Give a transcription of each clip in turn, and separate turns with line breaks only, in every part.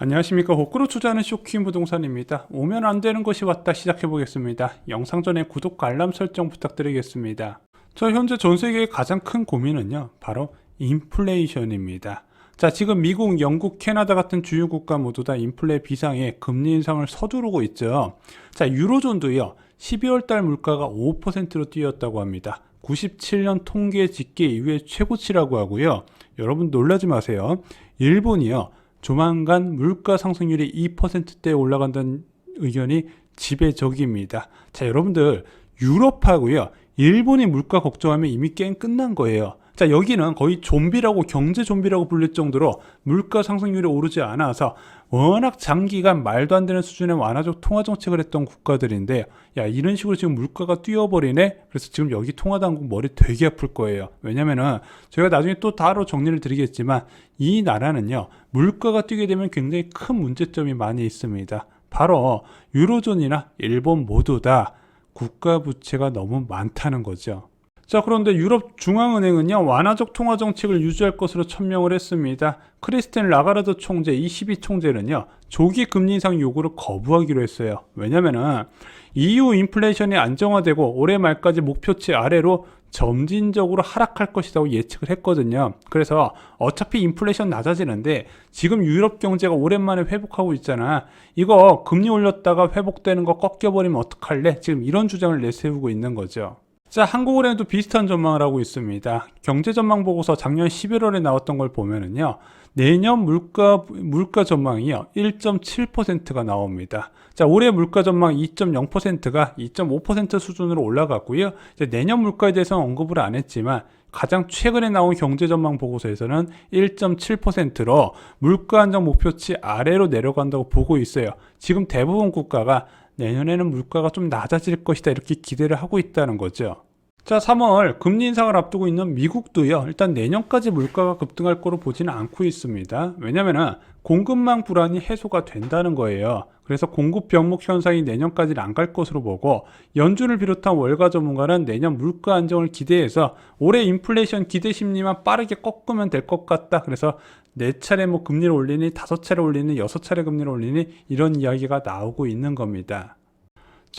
안녕하십니까. 호구로 투자하는 쇼킹 부동산입니다. 오면 안 되는 것이 왔다 시작해 보겠습니다. 영상 전에 구독과 알람 설정 부탁드리겠습니다. 현재 전 세계의 가장 큰 고민은요, 바로 인플레이션입니다. 지금 미국, 영국, 캐나다 같은 주요 국가 모두 다 인플레 비상에 금리 인상을 서두르고 있죠. 유로존도요, 12월 달 물가가 5%로 뛰었다고 합니다. 97년 통계 집계 이후에 최고치라고 하고요. 여러분 놀라지 마세요. 일본이요, 조만간 물가 상승률이 2%대에 올라간다는 의견이 지배적입니다. 여러분들 유럽하고요, 일본이 물가 걱정하면 이미 게임 끝난 거예요. 여기는 거의 좀비라고, 경제 좀비라고 불릴 정도로 물가 상승률이 오르지 않아서 워낙 장기간 말도 안 되는 수준의 완화적 통화 정책을 했던 국가들인데, 이런 식으로 지금 물가가 뛰어버리네. 그래서 지금 여기 통화당국 머리 되게 아플 거예요. 왜냐면은 제가 나중에 또 따로 정리를 드리겠지만, 이 나라는요, 물가가 뛰게 되면 굉장히 큰 문제점이 많이 있습니다. 바로 유로존이나 일본 모두 다 국가 부채가 너무 많다는 거죠. 그런데 유럽 중앙은행은요, 완화적 통화 정책을 유지할 것으로 천명을 했습니다. 크리스틴 라가르드 총재, ECB 총재는요, 조기 금리 인상 요구를 거부하기로 했어요. 왜냐면은 EU 인플레이션이 안정화되고 올해 말까지 목표치 아래로 점진적으로 하락할 것이라고 예측을 했거든요. 그래서 어차피 인플레이션 낮아지는데 지금 유럽 경제가 오랜만에 회복하고 있잖아. 이거 금리 올렸다가 회복되는 거 꺾여버리면 어떡할래? 지금 이런 주장을 내세우고 있는 거죠. 한국은행도 비슷한 전망을 하고 있습니다. 경제 전망 보고서 작년 11월에 나왔던 걸 보면은요, 내년 물가 전망이요, 1.7%가 나옵니다. 올해 물가 전망 2.0%가 2.5% 수준으로 올라갔고요. 내년 물가에 대해서는 언급을 안 했지만 가장 최근에 나온 경제 전망 보고서에서는 1.7%로 물가 안정 목표치 아래로 내려간다고 보고 있어요. 지금 대부분 국가가 내년에는 물가가 좀 낮아질 것이다, 이렇게 기대를 하고 있다는 거죠. 3월 금리 인상을 앞두고 있는 미국도요, 일단 내년까지 물가가 급등할 거로 보지는 않고 있습니다. 왜냐면은 공급망 불안이 해소가 된다는 거예요. 그래서 공급 병목 현상이 내년까지는 안 갈 것으로 보고, 연준을 비롯한 월가 전문가는 내년 물가 안정을 기대해서 올해 인플레이션 기대 심리만 빠르게 꺾으면 될 것 같다. 그래서 4차례 금리를 올리니, 5차례 올리니, 6차례 금리를 올리니, 이런 이야기가 나오고 있는 겁니다.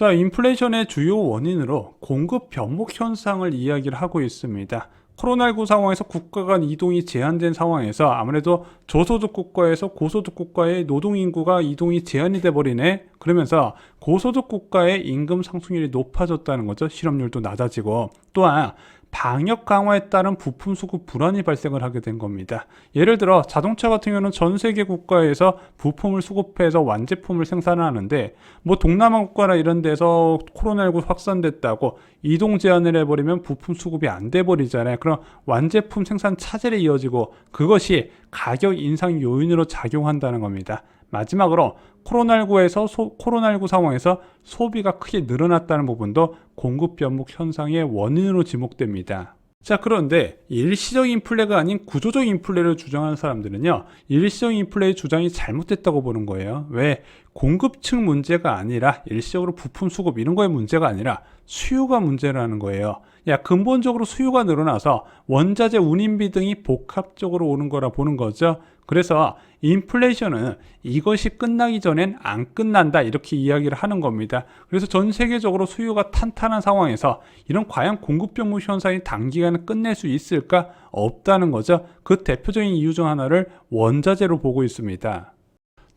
인플레이션의 주요 원인으로 공급 병목 현상을 이야기를 하고 있습니다. 코로나19 상황에서 국가 간 이동이 제한된 상황에서 아무래도 저소득 국가에서 고소득 국가의 노동인구가 이동이 제한이 돼버리네. 그러면서 고소득 국가의 임금 상승률이 높아졌다는 거죠. 실업률도 낮아지고, 또한 방역 강화에 따른 부품 수급 불안이 발생을 하게 된 겁니다. 예를 들어 자동차 같은 경우는 전 세계 국가에서 부품을 수급해서 완제품을 생산하는데, 동남아 국가나 이런 데서 코로나19 확산됐다고 이동 제한을 해버리면 부품 수급이 안 돼버리잖아요. 그럼 완제품 생산 차질이 이어지고, 그것이 가격 인상 요인으로 작용한다는 겁니다. 마지막으로 코로나19 상황에서 소비가 크게 늘어났다는 부분도 공급 변목 현상의 원인으로 지목됩니다. 그런데 일시적 인플레가 아닌 구조적 인플레를 주장하는 사람들은요, 일시적 인플레의 주장이 잘못됐다고 보는 거예요. 왜? 공급층 문제가 아니라, 일시적으로 부품 수급 이런 거의 문제가 아니라 수요가 문제라는 거예요. 근본적으로 수요가 늘어나서 원자재 운임비 등이 복합적으로 오는 거라 보는 거죠. 그래서 인플레이션은 이것이 끝나기 전엔 안 끝난다, 이렇게 이야기를 하는 겁니다. 그래서 전 세계적으로 수요가 탄탄한 상황에서 이런 과연 공급 병목 현상이 단기간에 끝낼 수 있을까? 없다는 거죠. 그 대표적인 이유 중 하나를 원자재로 보고 있습니다.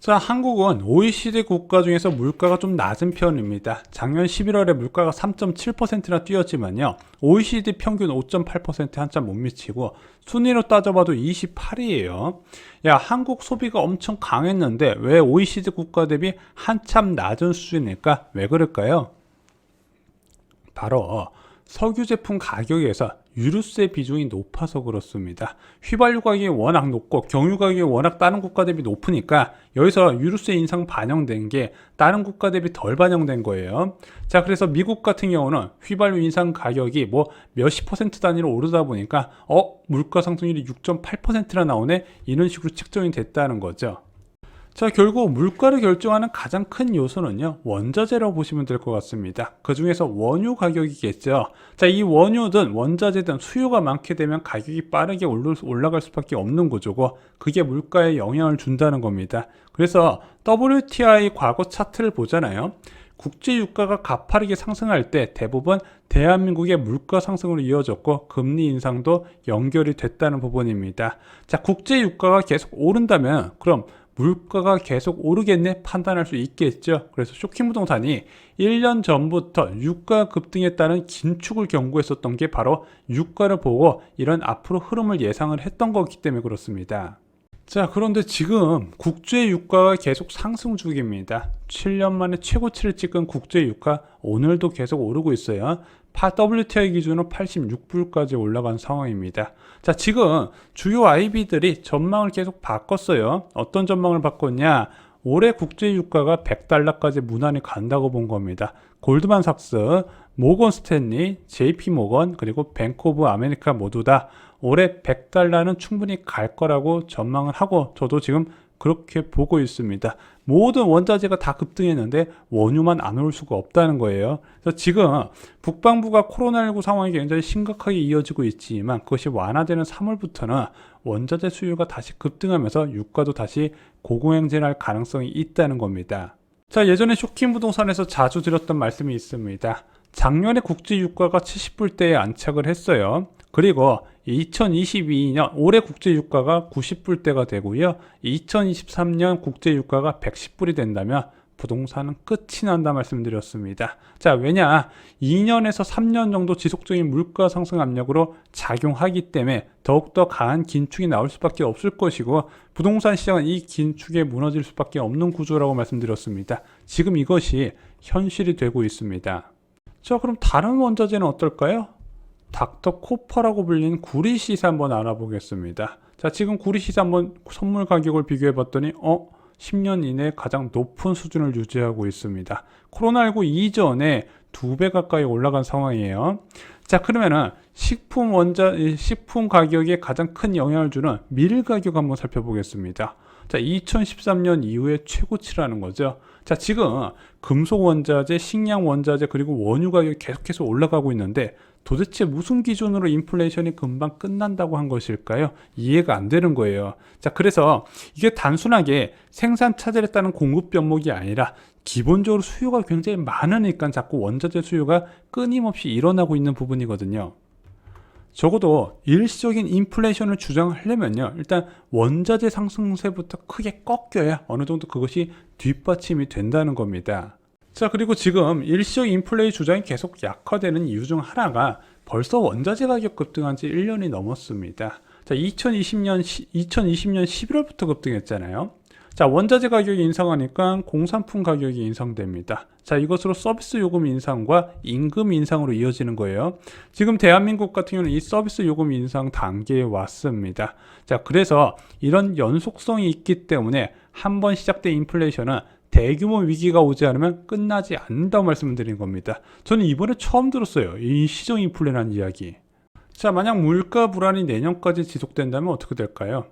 한국은 OECD 국가 중에서 물가가 좀 낮은 편입니다. 작년 11월에 물가가 3.7%나 뛰었지만요, OECD 평균 5.8% 한참 못 미치고, 순위로 따져봐도 28위예요. 한국 소비가 엄청 강했는데 왜 OECD 국가 대비 한참 낮은 수준일까? 왜 그럴까요? 바로 석유 제품 가격에서 유류세 비중이 높아서 그렇습니다. 휘발유 가격이 워낙 높고 경유 가격이 워낙 다른 국가 대비 높으니까 여기서 유류세 인상 반영된 게 다른 국가 대비 덜 반영된 거예요. 그래서 미국 같은 경우는 휘발유 인상 가격이 몇십 퍼센트 단위로 오르다 보니까 물가 상승률이 6.8%나 나오네, 이런 식으로 측정이 됐다는 거죠. 자, 결국 물가를 결정하는 가장 큰 요소는요, 원자재라고 보시면 될 것 같습니다. 그 중에서 원유 가격이겠죠. 자, 이 원유든 원자재든 수요가 많게 되면 가격이 빠르게 올라갈 수밖에 없는 구조고, 그게 물가에 영향을 준다는 겁니다. 그래서 WTI 과거 차트를 보잖아요. 국제 유가가 가파르게 상승할 때 대부분 대한민국의 물가 상승으로 이어졌고, 금리 인상도 연결이 됐다는 부분입니다. 자, 국제 유가가 계속 오른다면 그럼 물가가 계속 오르겠네 판단할 수 있겠죠. 그래서 쇼킹부동산이 1년 전부터 유가 급등에 따른 긴축을 경고했었던 게 바로 유가를 보고 이런 앞으로 흐름을 예상을 했던 거기 때문에 그렇습니다. 자, 그런데 지금 국제 유가가 계속 상승 중입니다. 7년 만에 최고치를 찍은 국제 유가 오늘도 계속 오르고 있어요. WTI 기준으로 86불까지 올라간 상황입니다. 자, 지금 주요 IB들이 전망을 계속 바꿨어요. 어떤 전망을 바꿨냐? 올해 국제 유가가 100달러까지 무난히 간다고 본 겁니다. 골드만삭스, 모건 스탠리, JP 모건, 그리고 뱅크 오브 아메리카 모두 다 올해 100달러는 충분히 갈 거라고 전망을 하고, 저도 지금 그렇게 보고 있습니다. 모든 원자재가 다 급등했는데 원유만 안 올 수가 없다는 거예요. 그래서 지금 북방부가 코로나19 상황이 굉장히 심각하게 이어지고 있지만, 그것이 완화되는 3월부터는 원자재 수요가 다시 급등하면서 유가도 다시 고공행진할 가능성이 있다는 겁니다. 자, 예전에 쇼킹부동산에서 자주 드렸던 말씀이 있습니다. 작년에 국제 유가가 70불대에 안착을 했어요. 그리고 2022년 올해 국제 유가가 90불대가 되고요. 2023년 국제 유가가 110불이 된다면 부동산은 끝이 난다 말씀드렸습니다. 자, 왜냐? 2년에서 3년 정도 지속적인 물가 상승 압력으로 작용하기 때문에 더욱더 강한 긴축이 나올 수밖에 없을 것이고, 부동산 시장은 이 긴축에 무너질 수밖에 없는 구조라고 말씀드렸습니다. 지금 이것이 현실이 되고 있습니다. 자, 그럼 다른 원자재는 어떨까요? 닥터 코퍼라고 불리는 구리시스 한번 알아보겠습니다. 자, 지금 구리시스 한번 선물 가격을 비교해 봤더니 10년 이내 가장 높은 수준을 유지하고 있습니다. 코로나19 이전에 2배 가까이 올라간 상황이에요. 자, 그러면은 식품 가격에 가장 큰 영향을 주는 밀 가격 한번 살펴보겠습니다. 자, 2013년 이후에 최고치라는 거죠. 자, 지금 금속 원자재, 식량 원자재, 그리고 원유 가격이 계속해서 올라가고 있는데, 도대체 무슨 기준으로 인플레이션이 금방 끝난다고 한 것일까요? 이해가 안 되는 거예요. 자, 그래서 이게 단순하게 생산 차질에 따른 공급 변목이 아니라 기본적으로 수요가 굉장히 많으니까 자꾸 원자재 수요가 끊임없이 일어나고 있는 부분이거든요. 적어도 일시적인 인플레이션을 주장하려면요, 일단 원자재 상승세부터 크게 꺾여야 어느 정도 그것이 뒷받침이 된다는 겁니다. 자, 그리고 지금 일시적 인플레이 주장이 계속 약화되는 이유 중 하나가 벌써 원자재 가격 급등한 지 1년이 넘었습니다. 자, 2020년 11월부터 급등했잖아요. 자, 원자재 가격이 인상하니까 공산품 가격이 인상됩니다. 자, 이것으로 서비스 요금 인상과 임금 인상으로 이어지는 거예요. 지금 대한민국 같은 경우는 이 서비스 요금 인상 단계에 왔습니다. 자, 그래서 이런 연속성이 있기 때문에 한번 시작된 인플레이션은 대규모 위기가 오지 않으면 끝나지 않는다고 말씀을 드린 겁니다. 저는 이번에 처음 들었어요, 이 시정 인플레라는 이야기. 자, 만약 물가 불안이 내년까지 지속된다면 어떻게 될까요?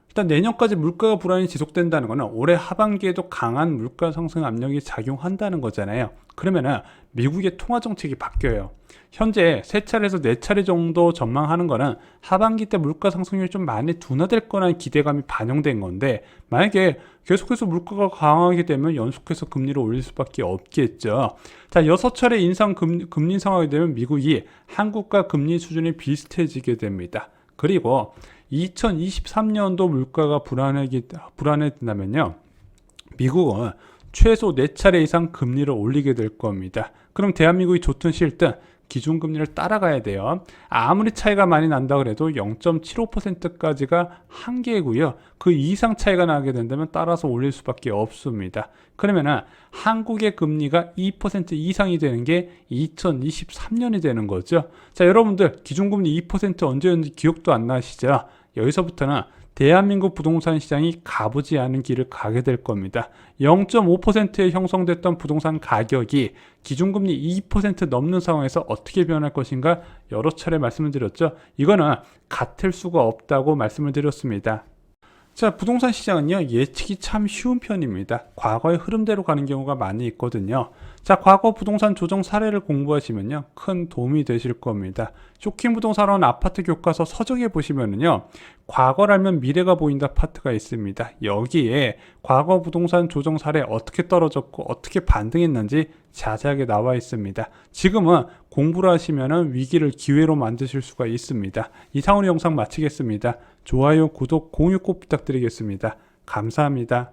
일단 내년까지 물가 불안이 지속된다는 것은 올해 하반기에도 강한 물가 상승 압력이 작용한다는 거잖아요. 그러면은 미국의 통화 정책이 바뀌어요. 현재 3차례에서 4차례 정도 전망하는 거는 하반기 때 물가 상승률이 좀 많이 둔화될 거라는 기대감이 반영된 건데, 만약에 계속해서 물가가 강하게 되면 연속해서 금리를 올릴 수밖에 없겠죠. 자, 6차례 인상 금리 인상하게 되면 미국이 한국과 금리 수준이 비슷해지게 됩니다. 그리고 2023년도 물가가 불안해진다면요, 미국은 최소 4차례 이상 금리를 올리게 될 겁니다. 그럼 대한민국이 좋든 싫든 기준금리를 따라가야 돼요. 아무리 차이가 많이 난다 그래도 0.75%까지가 한계고요. 그 이상 차이가 나게 된다면 따라서 올릴 수밖에 없습니다. 그러면은 한국의 금리가 2% 이상이 되는 게 2023년이 되는 거죠. 자, 여러분들 기준금리 2% 언제였는지 기억도 안 나시죠? 여기서부터는 대한민국 부동산 시장이 가보지 않은 길을 가게 될 겁니다. 0.5%에 형성됐던 부동산 가격이 기준금리 2% 넘는 상황에서 어떻게 변할 것인가 여러 차례 말씀을 드렸죠. 이거는 같을 수가 없다고 말씀을 드렸습니다. 자, 부동산 시장은요, 예측이 참 쉬운 편입니다. 과거의 흐름대로 가는 경우가 많이 있거든요. 자, 과거 부동산 조정 사례를 공부하시면요, 큰 도움이 되실 겁니다. 쇼킹 부동산원 아파트 교과서 서적에 보시면은요, 과거를 알면 미래가 보인다 파트가 있습니다. 여기에 과거 부동산 조정 사례 어떻게 떨어졌고 어떻게 반등했는지 자세하게 나와 있습니다. 지금은 공부를 하시면은 위기를 기회로 만드실 수가 있습니다. 이상으로 영상 마치겠습니다. 좋아요, 구독, 공유 꼭 부탁드리겠습니다. 감사합니다.